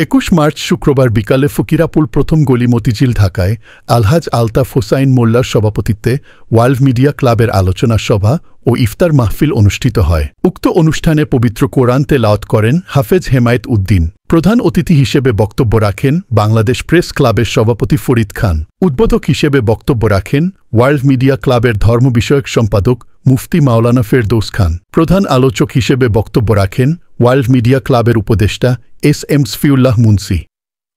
21 March শুক্রবার বিকালে ফকিরাপুল প্রথম গলি মতিঝিল ঢাকায় আলহাজ আলতাফ হোসাইন মোল্লার সভাপতিত্বে ওয়ার্ল্ড মিডিয়া ক্লাবের আলোচনা সভা ও ইফতার মাহফিল অনুষ্ঠিত হয়। উক্ত অনুষ্ঠানে পবিত্র কোরআন তেলাওয়াত করেন হাফেজ হেমায়েত উদ্দিন। প্রধান অতিথি হিসেবে বক্তব্য রাখেন বাংলাদেশ প্রেস ক্লাবের সভাপতি ফরিদ খান। উদ্বোধক হিসেবে বক্তব্য রাখেন ওয়ার্ল্ড মিডিয়া ক্লাবের ধর্ম বিষয়ক সম্পাদক মুফতি মাওলানা ফেরদৌস খান। প্রধান আলোচক হিসেবে বক্তব্য রাখেন ওয়ার্ল্ড মিডিয়া ক্লাবের উপদেষ্টা এস.এম. সফিউল্লাহ মুন্সি।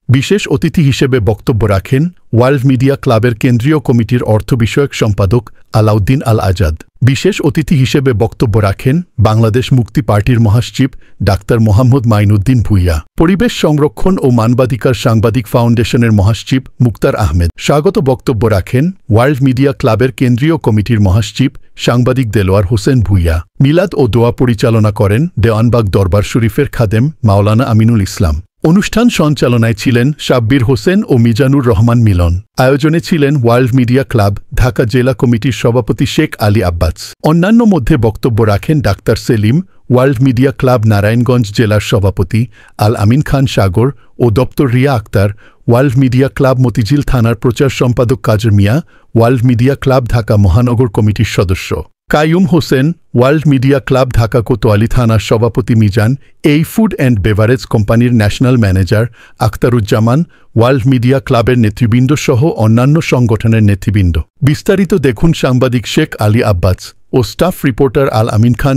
বিশেষ অতিথি হিসেবে বক্তব্য রাখেন ওয়ার্ল্ড মিডিয়া ক্লাবের কেন্দ্রীয় কমিটির অর্থ বিষয়ক সম্পাদক আলাউদ্দিন আল আজাদ। বিশেষ অতিথি হিসেবে বক্তব্য রাখেন বাংলাদেশ মুক্তি পার্টির মহাসচিব ডাক্তার মোহাম্মদ মাইনুদ্দিন ভূঁইয়া। পরিবেশ সংরক্ষণ ও মানবাধিকার সাংবাদিক ফাউন্ডেশনের মহাসচিব মুক্তার আহমেদ। স্বাগত বক্তব্য রাখেন ওয়ার্ল্ড মিডিয়া ক্লাবের কেন্দ্রীয় কমিটির মহাসচিব সাংবাদিক দেলোয়ার হোসেন ভূঁইয়া। মিলাদ ও দোয়া পরিচালনা করেন দেওয়ানবাগ দরবার শরীফের খাদেম মাওলানা আমিনুল ইসলাম। অনুষ্ঠান সঞ্চালনায় ছিলেন সাব্বির হোসেন ও মিজানুর রহমান মিলন। আয়োজনে ছিলেন ওয়ার্ল্ড মিডিয়া ক্লাব ঢাকা জেলা কমিটির সভাপতি শেখ আলী আব্বাস। অন্যান্য মধ্যে বক্তব্য রাখেন doctor Selim, World Media Club Narayanganj জেলার সভাপতি আল আমিন খান সাগর ও দপ্তর Riya Akter, World Media Club Motijheel থানার প্রচার সম্পাদক Kajor Mia, World Media Club Dhaka মহানগর কমিটির সদস্য Kaiyum Hossain, World Media Club Dhaka Kotwali থানার সভাপতি মিজান, এই ফুড অ্যান্ড বেভারেজ কোম্পানির national manager Akhtaruzzaman, World Media ক্লাবের নেতৃবৃন্দ সহ অন্যান্য সংগঠনের নেতৃবৃন্দ। বিস্তারিত দেখুন সাংবাদিক শেখ আলী আব্বাস ও স্টাফ রিপোর্টার আল আমিন খান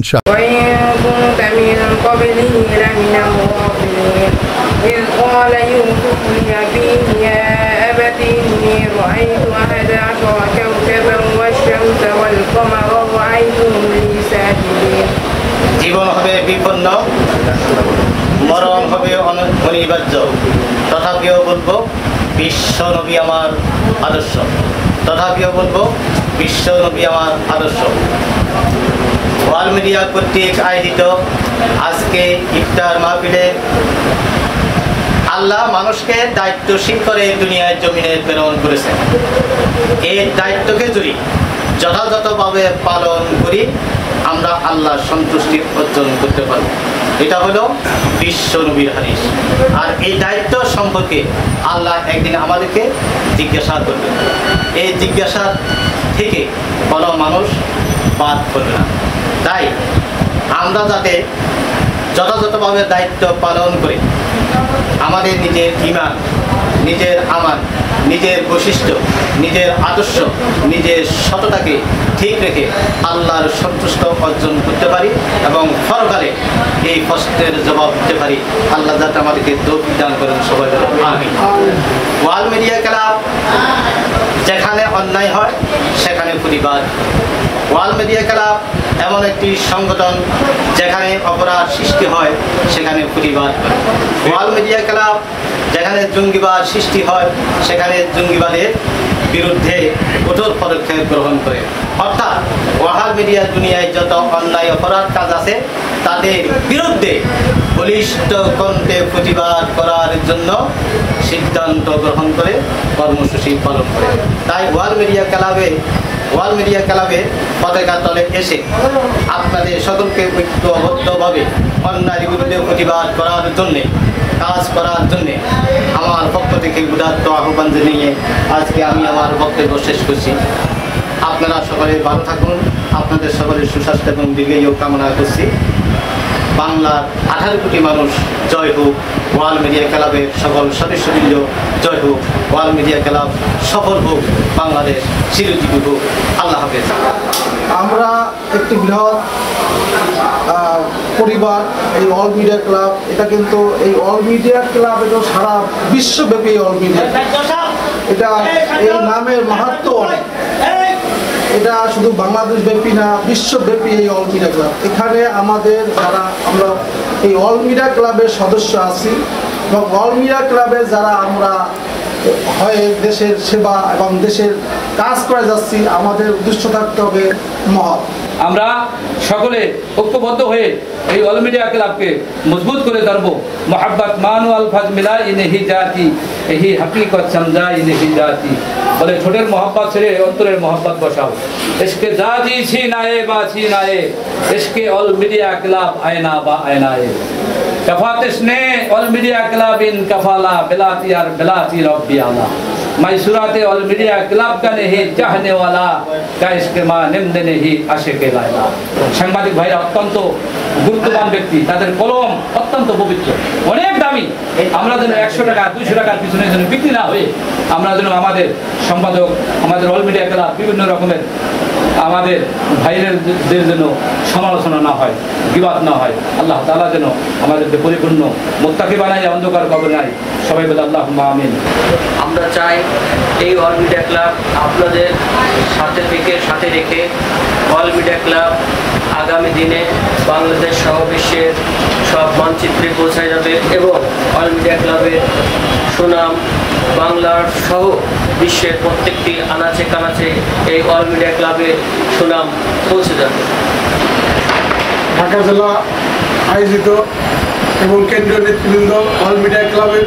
জীবন হবে বিপন্ন, মরণ হবে অনিবার্য, তথাপিও বলবো বিশ্ব নবী আমার আদর্শ, তথাপিও বলবো বিশ্ব নবী আমার আদর্শ। ওয়ার্ল্ড মিডিয়া কর্তৃক আয়োজিত আজকে ইফতার মাহফিলে আল্লাহ মানুষকে দায়িত্বশীল করে দুনিয়ার জমিনে প্রেরণ করেছেন। এই দায়িত্বকে যদি যথাযথভাবে পালন করি আমরা আল্লাহর সন্তুষ্টি অর্জন করতে পারব। এটা হলো বিশ্ব নবীর হাদিস। আর এই দায়িত্ব সম্পর্কে আল্লাহ একদিন আমাদেরকে জিজ্ঞাসা করবেন। এই জিজ্ঞাসা থেকে কোনো মানুষ বাদ করবে না। তাই আমরা যাতে যথাযথভাবে দায়িত্ব পালন করে আমাদের নিজের ঈমান, নিজের আমাল, নিজের বৈশিষ্ট্য, নিজের আদর্শ, নিজের সততাকে ঠিক রেখে আল্লাহর সন্তুষ্ট অর্জন করতে পারি এবং পরকালে এই কষ্টের জবাব দিতে পারি। আল্লাহ যাতে আমাদেরকে তৌফিক দান করেন, সবাই আমিন। ওয়ার্ল্ড মিডিয়া ক্লাব যেখানে অন্যায় হয় সেখানে প্রতিবাদ। ওয়ার্ল্ড মিডিয়া ক্লাব এমন একটি সংগঠন যেখানে অপরাধ সৃষ্টি হয় সেখানে প্রতিবাদ। ওয়ার্ল্ড মিডিয়া ক্লাব যেখানে জঙ্গিবাদ সৃষ্টি হয় সেখানে জঙ্গিবাদের বিরুদ্ধে কঠোর পদক্ষেপ গ্রহণ করে। অর্থাৎ ওয়ার্ল্ড মিডিয়া দুনিয়ায় যত অন্যায় অপরাধ কাজ আছে তাদের বিরুদ্ধে বলিষ্ঠ কণ্ঠে প্রতিবাদ করার জন্য সিদ্ধান্ত গ্রহণ করে কর্মসূচি পালন করে। তাই ওয়ার্ল্ড মিডিয়া ক্লাবে পতাকা তলে এসে আপনাদের সকলকে ঐক্যবদ্ধভাবে অন্যায়ের বিরুদ্ধে প্রতিবাদ করার জন্যে, কাজ করার জন্যে আমার পক্ষ থেকে উদাত্ত আহ্বান জানিয়ে আজকে আমি আমার বক্তব্য শেষ করছি। আপনারা সকলে ভালো থাকুন, আপনাদের সকলের সুস্বাস্থ্য এবং দীর্ঘায়ু কামনা করছি। বাংলার 18 কোটি মানুষ জয় হোক, ওয়ার্ল্ড মিডিয়া ক্লাবের সকল সদস্যবৃন্দ জয় হোক, ওয়ার্ল্ড মিডিয়া ক্লাব সফল হোক, বাংলাদেশ চিরজীবী হোক। আল্লাহ হাফেজ। আমরা একটি বৃহৎ পরিবার এই ওয়ার্ল্ড মিডিয়া ক্লাব। এটা কিন্তু এই ওয়ার্ল্ড মিডিয়া ক্লাব এটা সারা বিশ্বব্যাপী ওয়ার্ল্ড মিডিয়া, এটা এই নামের মাহাত্ম্য অনেক। এটা শুধু বাংলাদেশ ব্যাপী না, বিশ্বব্যাপী এই ওয়ার্ল্ড মিডিয়া ক্লাব। এখানে আমাদের যারা আমরা এই ওয়ার্ল্ড মিডিয়া ক্লাবের সদস্য আছি এবং ওয়ার্ল্ড মিডিয়া ক্লাবে যারা আমরা হয়ে দেশের সেবা এবং দেশের কাজ করে যাচ্ছি, আমাদের উদ্দেশ্য থাকতে হবে মহৎ। আমরা সকলে ঐক্যবদ্ধ হয়ে এই ওয়ার্ল্ড মিডিয়া ক্লাবকে মজবুত করে ধরবো। মোহাব্বত মানু আলফাজ মিলা ইনহি জাতি, এহি হकीकत समझा इनही जाती। বলে ঠোঁটের মহব্বত ছেড়ে অন্তরের মহব্বত বসাও। ইশকে জাতি ছিনায়ে বা ছিনায়ে, ইশকে ওয়ার্ল্ড মিডিয়া ক্লাব আয়না বা আয়নায়ে। कफातिशने ऑल मीडिया क्लब इन कफाला बिलाती और बिलाती रब्बी आला मैसूराते ऑल मीडिया क्लब का नहीं चाहने वाला का इसके मां निम्न नहीं आशिके लायला সাংবাদিক ভাইরা অত্যন্ত গুরুত্ববান ব্যক্তি তাদের কলম অত্যন্ত পবিত্র অনেক দামি আমরা যেন 100 টাকা 200 টাকার পিছনে যেন বিক্রি না হয়ে আমরা যেন আমাদের সম্পাদক আমাদের অল মিডিয়া ক্লাব বিভিন্ন রকমের আমাদের ভাইদের জন্য সমালোচনা না হয় বিবাদ না হয় আল্লাহ তাআলা যেন আমাদেরকে পরিপূর্ণ মুত্তাকি বানায় অন্ধকার কবর নাই সবাই বলে আল্লাহুম্মা আমিন আমরা চাই এই অল মিডিয়া ক্লাব আপনাদের সাথে রেখে অল মিডিয়া ক্লাব আগামী দিনে বাংলাদেশ সহ বিশ্বের সব মানচিত্রে পৌঁছায় যাবে এবং অল মিডিয়া ক্লাবের সুনাম বাংলার সহ বিশ্বের প্রত্যেকটি আনাচে কানাচে এই অল মিডিয়া ক্লাবের সুনাম পৌঁছে যাবে। ঢাকা জেলা আয়োজিত এবং কেন্দ্রীয় নেতৃবৃন্দ অল মিডিয়া ক্লাবের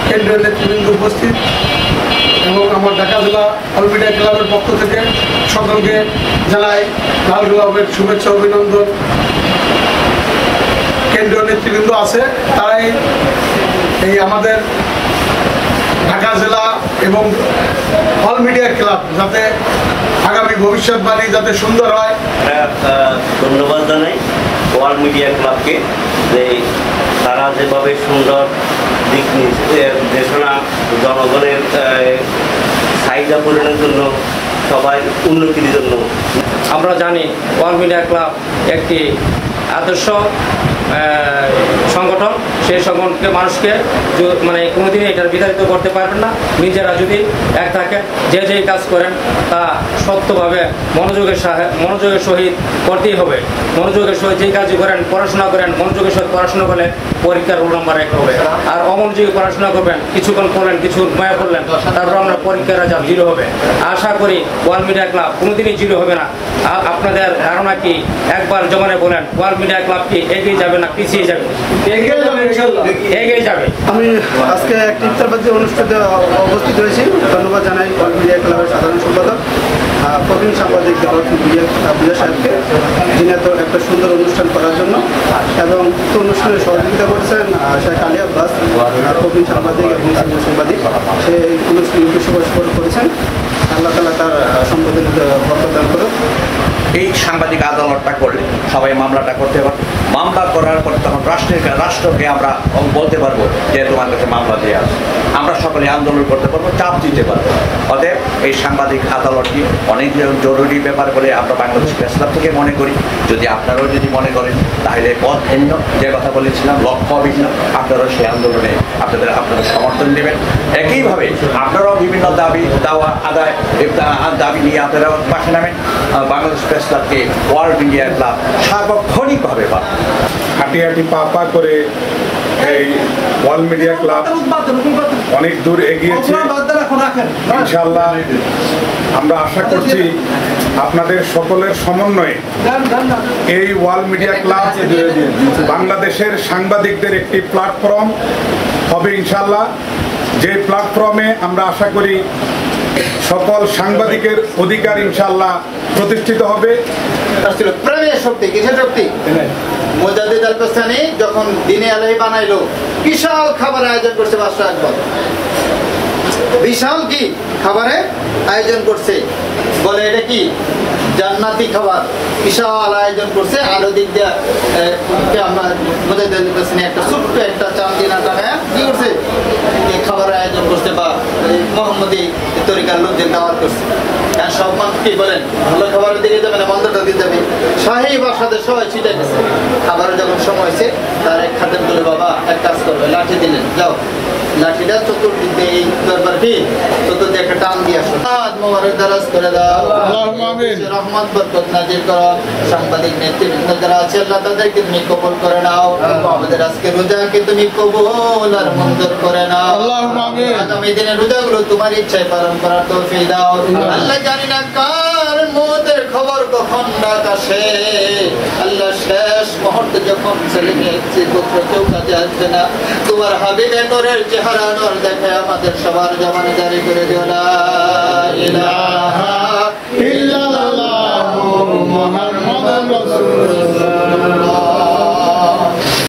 কেন্দ্রীয় নেতৃবৃন্দ উপস্থিত এবং আমার ঢাকা জেলা অল মিডিয়া ক্লাবের পক্ষ থেকে সকলকে জানাই লাল গোলাপের শুভেচ্ছা অভিনন্দন। কেন্দ্রীয় নেতৃবৃন্দ আছে তারাই এই আমাদের ঢাকা জেলা এবং অল মিডিয়া ক্লাব যাতে আগামী ভবিষ্যৎবাণী যাতে সুন্দর হয়। ধন্যবাদ জানাই অল মিডিয়া ক্লাবকে যে তারা যেভাবে সুন্দর দিক নির্দেশনা জনগণের চাহিদা পূরণের জন্য সবাই উন্নতির জন্য। আমরা জানি অল মিডিয়া ক্লাব একটি আদর্শ সংগঠন, সেই সংগঠনকে মানুষকে মানে কোনোদিনই এটার বিতাড়িত করতে পারবেন না। নিজেরা যদি এক থাকেন যে যেই কাজ করেন তা সত্যভাবে মনোযোগের সহিত করতেই হবে। মনোযোগের সহিত যেই কাজই করেন পড়াশোনা করেন মনোযোগের সহিত পড়াশোনা করলে পরীক্ষার রোল নাম্বার 1 হবে। আর অমনোযোগী পড়াশোনা করবেন কিছুক্ষণ পড়লেন কিছু মায়া পড়লেন তারপর আমরা পরীক্ষার রেজাল্ট 0 হবে। আশা করি অল মিডিয়া ক্লাব কোনোদিনই 0 হবে না। আপনাদের ধারণা কি একবার জমানে বলেন অল মিডিয়া ক্লাব কি এগিয়ে যাবে না পিছিয়ে যাবে? এগিয়ে যাবে। আমি আজকে একটি ইফতারবাজি অনুষ্ঠানে উপস্থিত হয়েছি। ধন্যবাদ জানাই অল মিডিয়া ক্লাবের সাধারণ সম্পাদক প্রবীণ সাংবাদিক বুয়া সাহেবকে, যিনি এত একটা সুন্দর অনুষ্ঠান করার জন্য এবং অনুষ্ঠানে সহযোগিতা করেছেন শেখ আলী আব্বাস প্রবীণ সাংবাদিক এবং সিনিয়র সাংবাদিক, সে অনুষ্ঠানে পৃষ্ঠপোষকতা করেছেন। আল্লাহ তাআলা তার সম্পদের বরকত দান করুন। এই সাংবাদিক আদালতটা করলে সবাই মামলাটা করতে পারবে। মামলা করার পরে তখন রাষ্ট্রকে আমরা বলতে পারবো যে তোমার কাছে মামলা দিয়ে আসে, আমরা সকলে আন্দোলন করতে পারবো, চাপ দিতে পারবো। অতএব এই সাংবাদিক আদালতটি অনেক জরুরি ব্যাপার বলে আমরা বাংলাদেশ প্রেস ক্লাব থেকে মনে করি। যদি আপনারাও যদি মনে করেন তাহলে পথ ভিন্ন, যে কথা বলেছিলাম লক্ষ্য ভিন্ন, আপনারাও সেই আন্দোলনে আপনারা সমর্থন দেবেন। একইভাবে আপনারাও বিভিন্ন দাবি নিয়ে আপনারাও পাশে নামেন। বাংলাদেশ প্রেস ক্লাবকে অল মিডিয়া ক্লাব সার্বক্ষণিকভাবে হাঁটি হাঁটি পা করে এই অল মিডিয়া ক্লাব অনেক দূর এগিয়েছে। ইনশাআল্লাহ আমরা আশা করছি আপনাদের সকলের সমন্বয়ে এই অল মিডিয়া ক্লাব বাংলাদেশের সাংবাদিকদের একটি প্ল্যাটফর্ম হবে ইনশাআল্লাহ, যে প্ল্যাটফর্মে আমরা আশা করি সকল সাংবাদিকের অধিকার ইনশাআল্লাহ প্রতিষ্ঠিত হবে। প্রেমের শক্তি, কিসের শক্তি? মুজাদ্দিদ আল কোস্তানি যখন দিনে আলাই বানাইলো বিশাল খাবার আয়োজন করছে 500 একবার, বিশাল কি খাবারের আয়োজন করছে, বলে এটা কি জান্নাতি খাবার, বিশাল আয়োজন করছে। আরো দিক দিয়ে আমরা মুজাদ্দিদ আল কোস্তানি একটা ছোট্ট একটা চান্দিনা টাকায় কি করছে খাবার আয়োজন করছে বা মোহাম্মদী তরিকার লোকদের দাওয়াত করছে। সব মানুষ কি বলেন ভালো খাবারের দিকে যাবে না মন্দটা দিতে যাবে, শাহী বাসাদের সবাই ছিটে গেছে। খাবারের যখন সময় হয়েছে তার এক খাতের বলে বাবা এক কাজ করবে, লাঠি দিলেন, যাও লাঠিটা চতুর্দিক দিয়ে এই দরবার কি চতুর্দিকে একটা টান দিয়ে আসো, মোবারক দারাজ করে দাও, রহমত বরকত নাজিল করো। সাংবাদিক নেতৃবৃন্দ যারা আছে আল্লাহ তাদেরকে তুমি কবুল করে নাও। আমাদের আজকে রোজাকে তুমি কবুল আর মঞ্জুর করে নাও। আগামী দিনের রোজাগুলো তোমার ইচ্ছায় পালন করার তৌফিক দাও। আল্লাহ জানি না কার মৌতের খবর কখন ডাক আসে। আল্লাহ শেষ মুহূর্তে যখন ছেলে মেয়ে পুত্র কেউ কাজে আসবে না, তোমার হাবিবে নূরের চেহারা নূর দেখে আমাদের সবার জবানে জারি করে দিও লা ইলাহা